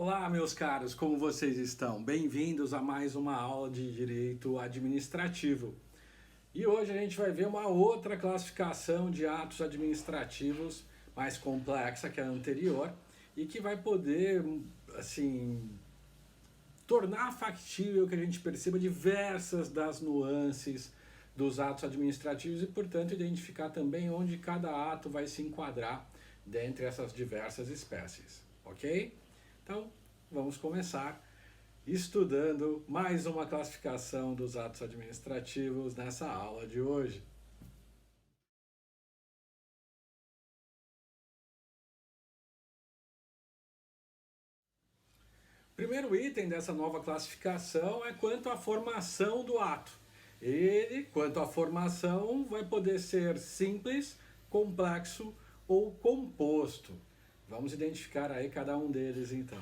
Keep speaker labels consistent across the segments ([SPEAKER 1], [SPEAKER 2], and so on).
[SPEAKER 1] Olá, meus caros, como vocês estão? Bem-vindos a mais uma aula de Direito Administrativo. E hoje a gente vai ver uma outra classificação de atos administrativos mais complexa que a anterior e que vai poder, assim, tornar factível que a gente perceba diversas das nuances dos atos administrativos e, portanto, identificar também onde cada ato vai se enquadrar dentre essas diversas espécies, ok? Então, vamos começar estudando mais uma classificação dos atos administrativos nessa aula de hoje. O primeiro item dessa nova classificação é quanto à formação do ato. Ele, quanto à formação, vai poder ser simples, complexo ou composto. Vamos identificar aí cada um deles então.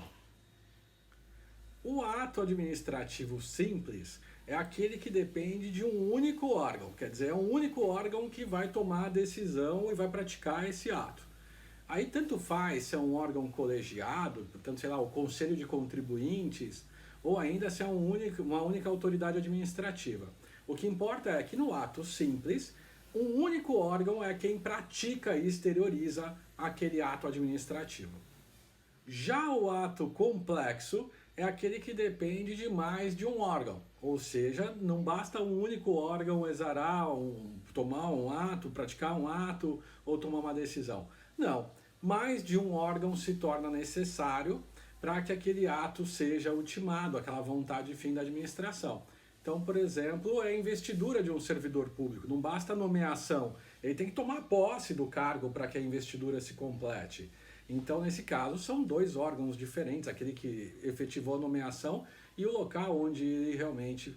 [SPEAKER 1] O ato administrativo simples é aquele que depende de um único órgão, quer dizer, é um único órgão que vai tomar a decisão e vai praticar esse ato. Aí tanto faz se é um órgão colegiado, portanto, sei lá, o Conselho de Contribuintes, ou ainda se é uma única autoridade administrativa. O que importa é que no ato simples, um único órgão é quem pratica e exterioriza aquele ato administrativo. Já o ato complexo é aquele que depende de mais de um órgão, ou seja, não basta um único órgão exarar, tomar um ato, praticar um ato ou tomar uma decisão. Não, mais de um órgão se torna necessário para que aquele ato seja ultimado, aquela vontade de fim da administração. Então, por exemplo, é a investidura de um servidor público, não basta a nomeação, ele tem que tomar posse do cargo para que a investidura se complete. Então, nesse caso, são dois órgãos diferentes, aquele que efetivou a nomeação e o local onde ele realmente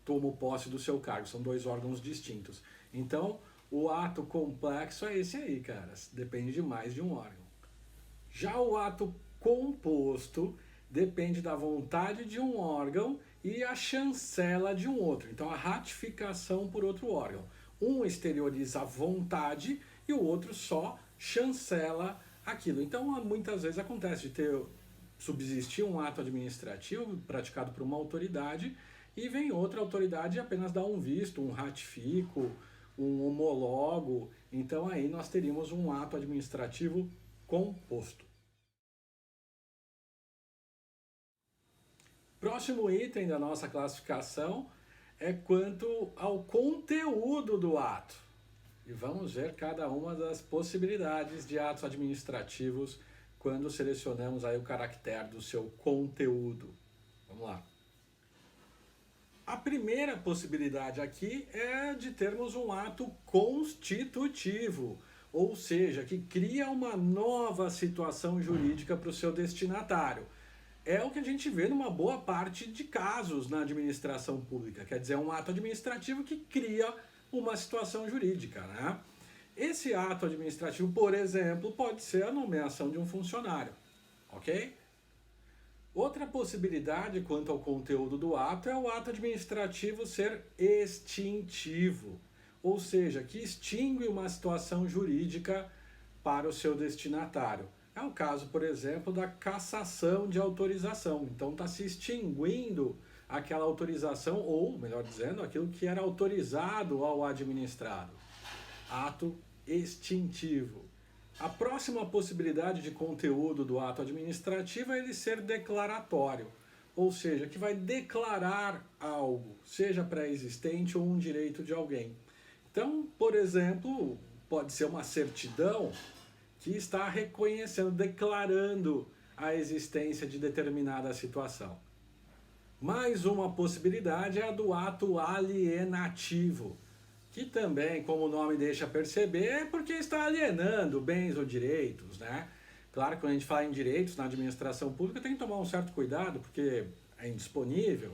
[SPEAKER 1] tomou posse do seu cargo. São dois órgãos distintos. Então, o ato complexo é esse aí, cara. Depende de mais de um órgão. Já o ato composto depende da vontade de um órgão e a chancela de um outro. Então, a ratificação por outro órgão. Um exterioriza a vontade e o outro só chancela aquilo. Então, muitas vezes acontece de subsistir um ato administrativo praticado por uma autoridade e vem outra autoridade e apenas dá um visto, um ratifico, um homologo. Então, aí nós teríamos um ato administrativo composto. Próximo item da nossa classificação é quanto ao conteúdo do ato. E vamos ver cada uma das possibilidades de atos administrativos quando selecionamos aí o caractere do seu conteúdo. Vamos lá. A primeira possibilidade aqui é de termos um ato constitutivo, ou seja, que cria uma nova situação jurídica para o seu destinatário. É o que a gente vê numa boa parte de casos na administração pública, quer dizer, é um ato administrativo que cria uma situação jurídica, né? Esse ato administrativo, por exemplo, pode ser a nomeação de um funcionário, ok? Outra possibilidade quanto ao conteúdo do ato é o ato administrativo ser extintivo, ou seja, que extingue uma situação jurídica para o seu destinatário. É o caso, por exemplo, da cassação de autorização. Então está se extinguindo aquela autorização, ou, melhor dizendo, aquilo que era autorizado ao administrado. Ato extintivo. A próxima possibilidade de conteúdo do ato administrativo é ele ser declaratório, ou seja, que vai declarar algo, seja pré-existente ou um direito de alguém. Então, por exemplo, pode ser uma certidão que está reconhecendo, declarando a existência de determinada situação. Mais uma possibilidade é a do ato alienativo, que também, como o nome deixa perceber, é porque está alienando bens ou direitos, né? Claro que quando a gente fala em direitos na administração pública tem que tomar um certo cuidado, porque é indisponível,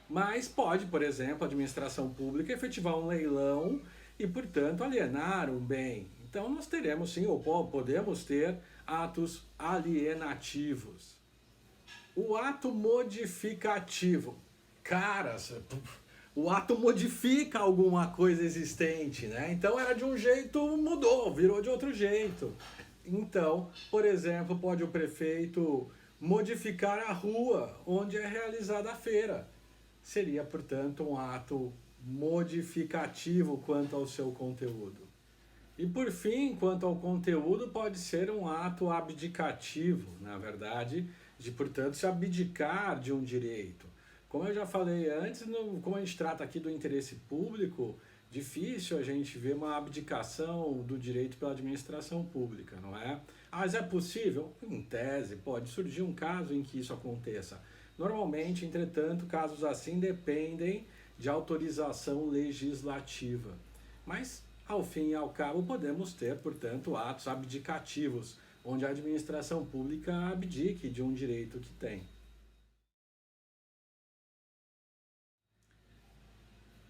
[SPEAKER 1] mas pode, por exemplo, a administração pública efetivar um leilão e, portanto, alienar um bem. Então nós teremos sim, ou podemos ter, atos alienativos. O ato modificativo. Cara, o ato modifica alguma coisa existente, né? Então era de um jeito, mudou, virou de outro jeito. Então, por exemplo, pode o prefeito modificar a rua onde é realizada a feira. Seria, portanto, um ato modificativo quanto ao seu conteúdo. E por fim, quanto ao conteúdo, pode ser um ato abdicativo, na verdade, de, portanto, se abdicar de um direito. Como eu já falei antes, como a gente trata aqui do interesse público, difícil a gente ver uma abdicação do direito pela administração pública, não é? Mas é possível? Em tese, pode surgir um caso em que isso aconteça. Normalmente, entretanto, casos assim dependem de autorização legislativa. Mas, ao fim e ao cabo, podemos ter, portanto, atos abdicativos, onde a administração pública abdique de um direito que tem.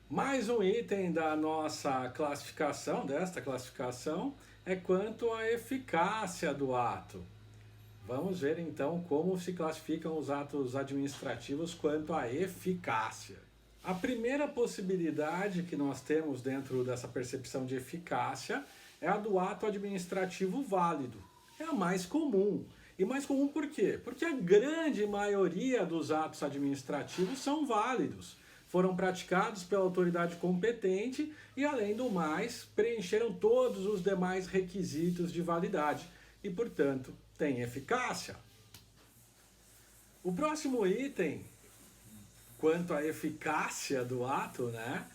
[SPEAKER 1] Mais um item da nossa classificação, desta classificação, é quanto à eficácia do ato. Vamos ver então como se classificam os atos administrativos quanto à eficácia. A primeira possibilidade que nós temos dentro dessa percepção de eficácia é a do ato administrativo válido. É a mais comum. E mais comum por quê? Porque a grande maioria dos atos administrativos são válidos. Foram praticados pela autoridade competente e, além do mais, preencheram todos os demais requisitos de validade e, portanto, têm eficácia. O próximo item, quanto à eficácia do ato, né,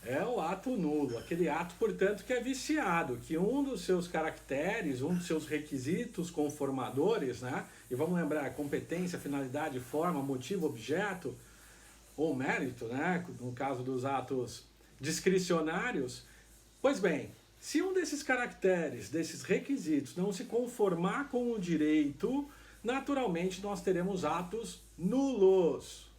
[SPEAKER 1] é o ato nulo, aquele ato, portanto, que é viciado, que um dos seus caracteres, um dos seus requisitos conformadores, né, e vamos lembrar, competência, finalidade, forma, motivo, objeto, ou mérito, né, no caso dos atos discricionários, pois bem, se um desses caracteres, desses requisitos não se conformar com o direito, naturalmente nós teremos atos nulos.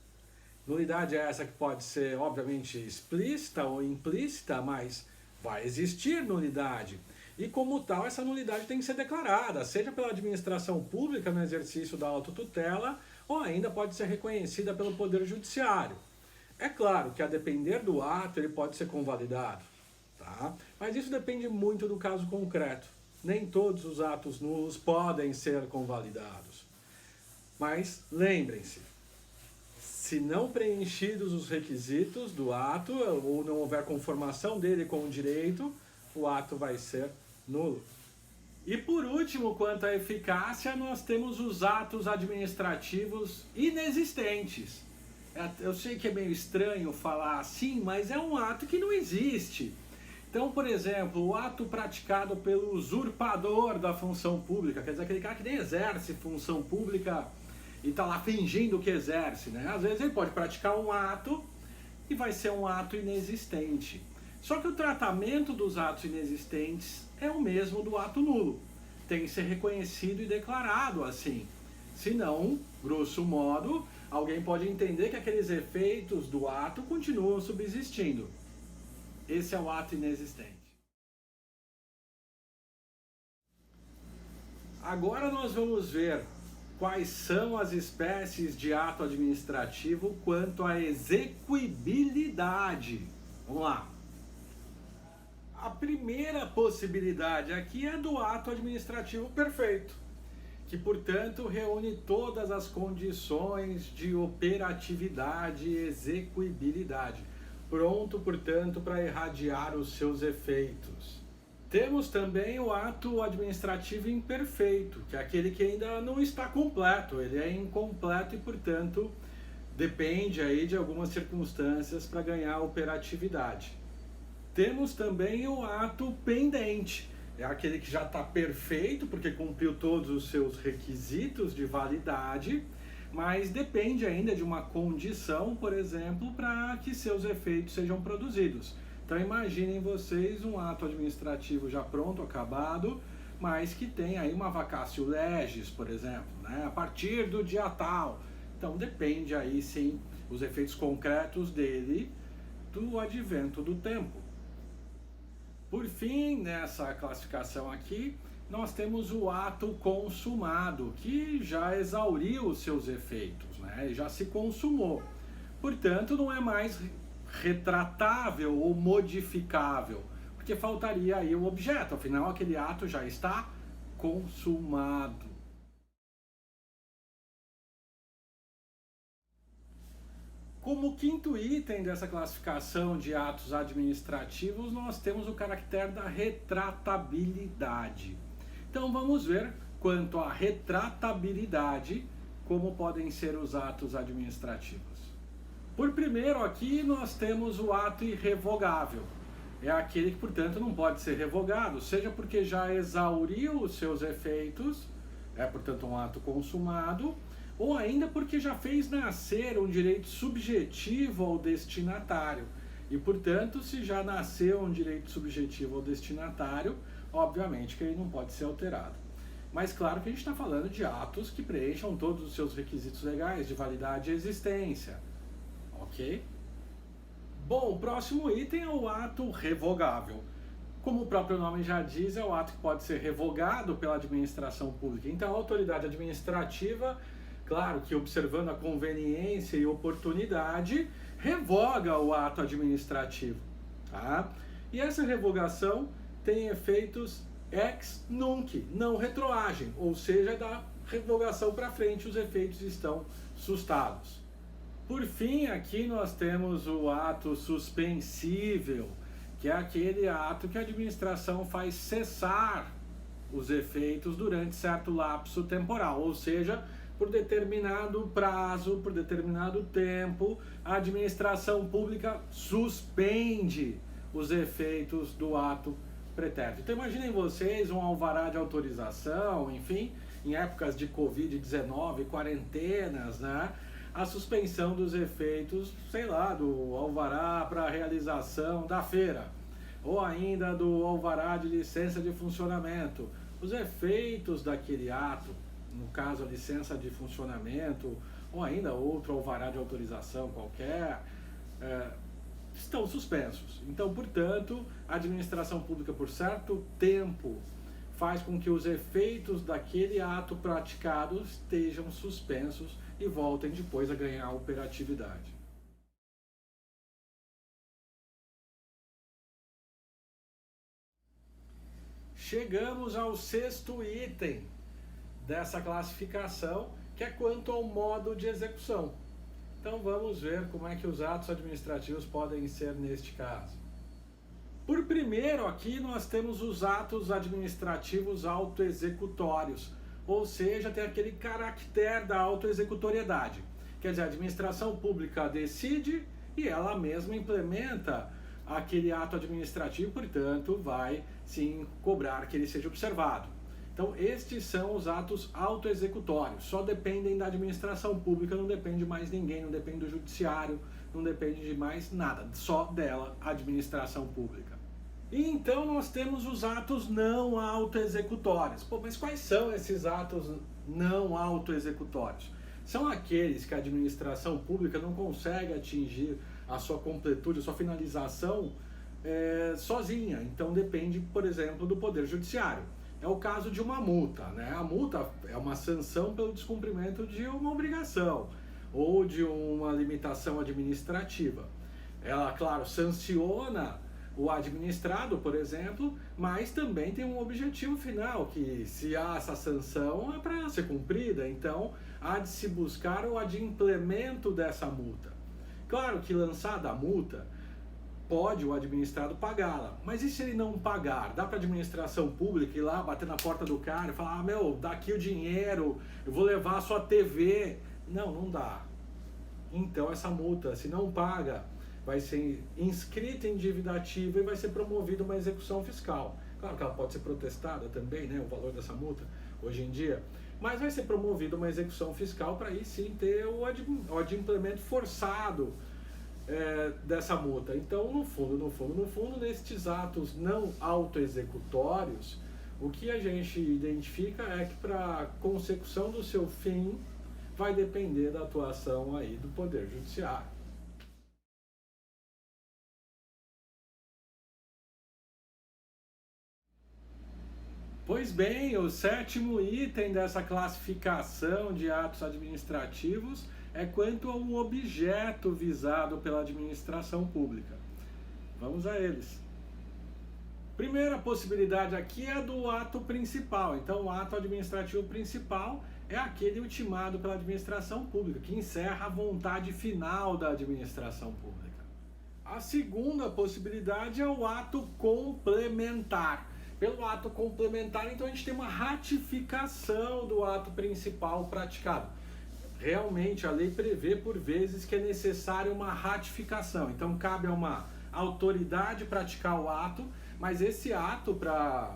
[SPEAKER 1] Nulidade é essa que pode ser, obviamente, explícita ou implícita, mas vai existir nulidade. E como tal, essa nulidade tem que ser declarada, seja pela administração pública no exercício da autotutela, ou ainda pode ser reconhecida pelo Poder Judiciário. É claro que a depender do ato ele pode ser convalidado, tá? Mas isso depende muito do caso concreto. Nem todos os atos nulos podem ser convalidados. Mas lembrem-se, se não preenchidos os requisitos do ato, ou não houver conformação dele com o direito, o ato vai ser nulo. E por último, quanto à eficácia, nós temos os atos administrativos inexistentes. Eu sei que é meio estranho falar assim, mas é um ato que não existe. Então, por exemplo, o ato praticado pelo usurpador da função pública, quer dizer, aquele cara que nem exerce função pública e está lá fingindo que exerce, né? Às vezes ele pode praticar um ato e vai ser um ato inexistente. Só que o tratamento dos atos inexistentes é o mesmo do ato nulo. Tem que ser reconhecido e declarado assim. Senão, grosso modo, alguém pode entender que aqueles efeitos do ato continuam subsistindo. Esse é o ato inexistente. Agora nós vamos ver quais são as espécies de ato administrativo quanto à execuibilidade. Vamos lá. A primeira possibilidade aqui é do ato administrativo perfeito, que, portanto, reúne todas as condições de operatividade e execuibilidade, pronto, portanto, para irradiar os seus efeitos. Temos também o ato administrativo imperfeito, que é aquele que ainda não está completo, ele é incompleto e, portanto, depende aí de algumas circunstâncias para ganhar operatividade. Temos também o ato pendente, é aquele que já está perfeito, porque cumpriu todos os seus requisitos de validade, mas depende ainda de uma condição, por exemplo, para que seus efeitos sejam produzidos. Então imaginem vocês um ato administrativo já pronto, acabado, mas que tem aí uma vacatio legis, por exemplo, né? A partir do dia tal. Então depende aí sim os efeitos concretos dele do advento do tempo. Por fim, nessa classificação aqui, nós temos o ato consumado, que já exauriu os seus efeitos, né? Já se consumou. Portanto, não é mais retratável ou modificável, porque faltaria aí o objeto, afinal aquele ato já está consumado. Como quinto item dessa classificação de atos administrativos, nós temos o caractere da retratabilidade. Então vamos ver quanto à retratabilidade, como podem ser os atos administrativos. Por primeiro aqui nós temos o ato irrevogável. É aquele que, portanto, não pode ser revogado, seja porque já exauriu os seus efeitos, é, portanto, um ato consumado, ou ainda porque já fez nascer um direito subjetivo ao destinatário. E, portanto, se já nasceu um direito subjetivo ao destinatário, obviamente que ele não pode ser alterado. Mas claro que a gente está falando de atos que preencham todos os seus requisitos legais de validade e existência. Ok? Bom, o próximo item é o ato revogável. Como o próprio nome já diz, é o ato que pode ser revogado pela administração pública. Então, a autoridade administrativa, claro que observando a conveniência e oportunidade, revoga o ato administrativo. Tá? E essa revogação tem efeitos ex nunc, não retroagem, ou seja, da revogação para frente os efeitos estão sustados. Por fim, aqui nós temos o ato suspensível, que é aquele ato que a administração faz cessar os efeitos durante certo lapso temporal, ou seja, por determinado prazo, por determinado tempo, a administração pública suspende os efeitos do ato pretérito. Então imaginem vocês um alvará de autorização, enfim, em épocas de Covid-19, quarentenas, né? A suspensão dos efeitos, sei lá, do alvará para a realização da feira, ou ainda do alvará de licença de funcionamento. Os efeitos daquele ato, no caso a licença de funcionamento, ou ainda outro alvará de autorização qualquer, estão suspensos. Então, portanto, a administração pública, por certo tempo, faz com que os efeitos daquele ato praticado estejam suspensos e voltem depois a ganhar operatividade. Chegamos ao sexto item dessa classificação, que é quanto ao modo de execução. Então vamos ver como é que os atos administrativos podem ser neste caso. Por primeiro aqui nós temos os atos administrativos autoexecutórios, ou seja, tem aquele caractere da autoexecutoriedade. Quer dizer, a administração pública decide e ela mesma implementa aquele ato administrativo, portanto, vai sim cobrar que ele seja observado. Então, estes são os atos autoexecutórios, só dependem da administração pública, não depende de mais ninguém, não depende do judiciário, não depende de mais nada, só dela, a administração pública. E então nós temos os atos não autoexecutórios. Pô, mas quais são esses atos não autoexecutórios? São aqueles que a administração pública não consegue atingir a sua completude, a sua finalização sozinha. Então depende, por exemplo, do Poder Judiciário. É o caso de uma multa, né? A multa é uma sanção pelo descumprimento de uma obrigação ou de uma limitação administrativa. Ela, claro, sanciona o administrado, por exemplo, mas também tem um objetivo final, que se há essa sanção é para ser cumprida, então há de se buscar o adimplemento dessa multa. Claro que lançada a multa, pode o administrado pagá-la, mas e se ele não pagar? Dá para a administração pública ir lá, bater na porta do cara e falar, ah, meu, dá aqui o dinheiro, eu vou levar a sua TV. Não, não dá. Então essa multa, se não paga, vai ser inscrita em dívida ativa e vai ser promovida uma execução fiscal. Claro que ela pode ser protestada também, né, o valor dessa multa, hoje em dia, mas vai ser promovida uma execução fiscal para aí sim ter o adimplemento forçado dessa multa. Então, no fundo, nestes atos não autoexecutórios, o que a gente identifica é que para a consecução do seu fim vai depender da atuação aí do Poder Judiciário. Pois bem, o sétimo item dessa classificação de atos administrativos é quanto ao objeto visado pela administração pública. Vamos a eles. Primeira possibilidade aqui é do ato principal. Então, o ato administrativo principal é aquele ultimado pela administração pública, que encerra a vontade final da administração pública. A segunda possibilidade é o ato complementar. Pelo ato complementar, então, a gente tem uma ratificação do ato principal praticado. Realmente, a lei prevê, por vezes, que é necessária uma ratificação. Então, cabe a uma autoridade praticar o ato, mas esse ato, para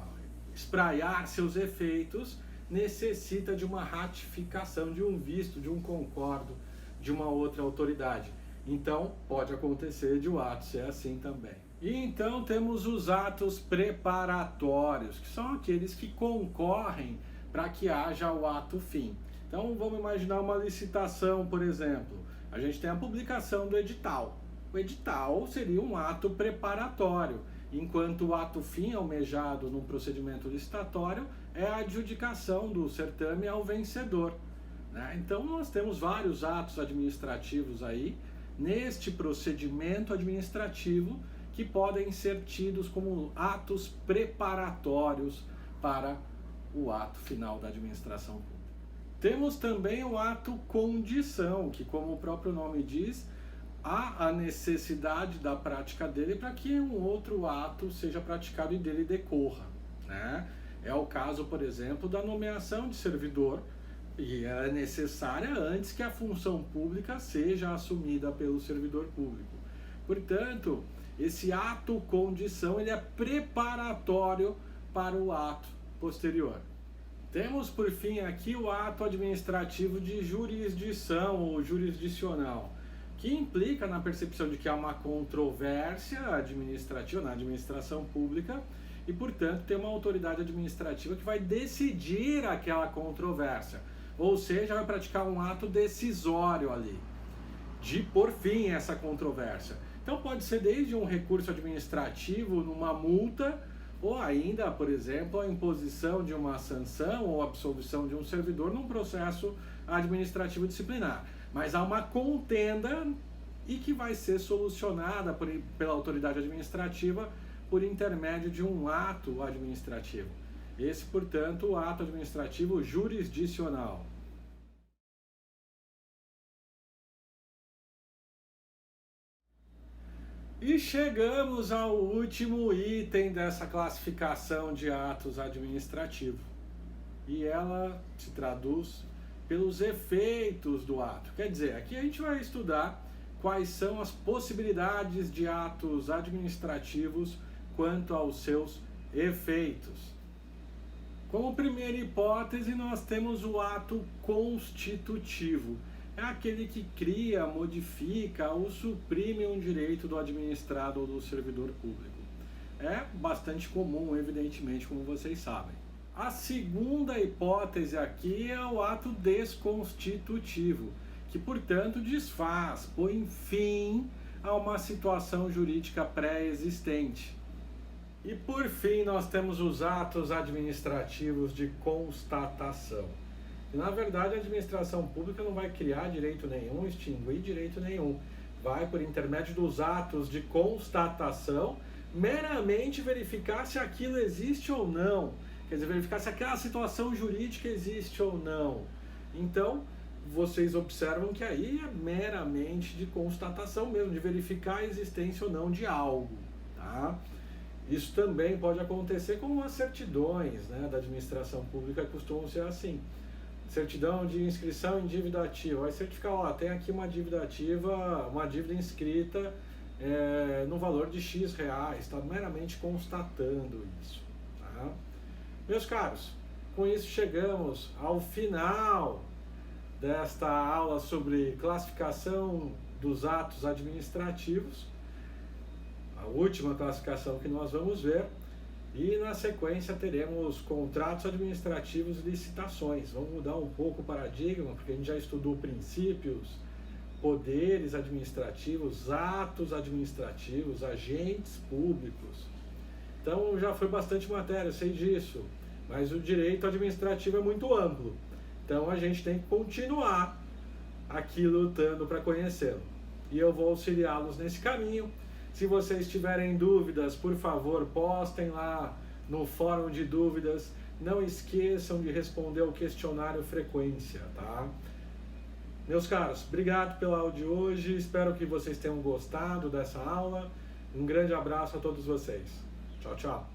[SPEAKER 1] espraiar seus efeitos, necessita de uma ratificação, de um visto, de um concordo de uma outra autoridade. Então, pode acontecer de o ato ser assim também. E então temos os atos preparatórios, que são aqueles que concorrem para que haja o ato fim. Então, vamos imaginar uma licitação, por exemplo. A gente tem a publicação do edital. O edital seria um ato preparatório, enquanto o ato fim almejado num procedimento licitatório é a adjudicação do certame ao vencedor, né? Então, nós temos vários atos administrativos aí, neste procedimento administrativo, que podem ser tidos como atos preparatórios para o ato final da administração pública. Temos também o ato condição, que, como o próprio nome diz, há a necessidade da prática dele para que um outro ato seja praticado e dele decorra, né? É o caso, por exemplo, da nomeação de servidor, e ela é necessária antes que a função pública seja assumida pelo servidor público. Portanto, esse ato condição, ele é preparatório para o ato posterior. Temos, por fim, aqui o ato administrativo de jurisdição ou jurisdicional, que implica na percepção de que há uma controvérsia administrativa na administração pública e, portanto, tem uma autoridade administrativa que vai decidir aquela controvérsia, ou seja, vai praticar um ato decisório ali, de pôr fim a essa controvérsia. Então pode ser desde um recurso administrativo numa multa, ou ainda, por exemplo, a imposição de uma sanção ou absolvição de um servidor num processo administrativo disciplinar. Mas há uma contenda e que vai ser solucionada pela autoridade administrativa por intermédio de um ato administrativo. Esse, portanto, o ato administrativo jurisdicional. E chegamos ao último item dessa classificação de atos administrativos. E ela se traduz pelos efeitos do ato. Quer dizer, aqui a gente vai estudar quais são as possibilidades de atos administrativos quanto aos seus efeitos. Como primeira hipótese, nós temos o ato constitutivo. É aquele que cria, modifica ou suprime um direito do administrado ou do servidor público. É bastante comum, evidentemente, como vocês sabem. A segunda hipótese aqui é o ato desconstitutivo, que, portanto, desfaz, põe fim a uma situação jurídica pré-existente. E, por fim, nós temos os atos administrativos de constatação. E, na verdade, a administração pública não vai criar direito nenhum, extinguir direito nenhum. Vai, por intermédio dos atos de constatação, meramente verificar se aquilo existe ou não. Quer dizer, verificar se aquela situação jurídica existe ou não. Então, vocês observam que aí é meramente de constatação mesmo, de verificar a existência ou não de algo, tá? Isso também pode acontecer com as certidões, né, da administração pública, costumam ser assim. Certidão de inscrição em dívida ativa. Vai certificar, ó, tem aqui uma dívida ativa, uma dívida inscrita no valor de X reais, está meramente constatando isso, tá? Meus caros, com isso chegamos ao final desta aula sobre classificação dos atos administrativos, a última classificação que nós vamos ver, e na sequência teremos contratos administrativos e licitações. Vamos mudar um pouco o paradigma, porque a gente já estudou princípios, poderes administrativos, atos administrativos, agentes públicos. Então já foi bastante matéria, eu sei disso, mas o direito administrativo é muito amplo. Então a gente tem que continuar aqui lutando para conhecê-lo. E eu vou auxiliá-los nesse caminho. Se vocês tiverem dúvidas, por favor, postem lá no fórum de dúvidas. Não esqueçam de responder o questionário frequência, tá? Meus caros, obrigado pela aula de hoje, espero que vocês tenham gostado dessa aula. Um grande abraço a todos vocês. Tchau, tchau.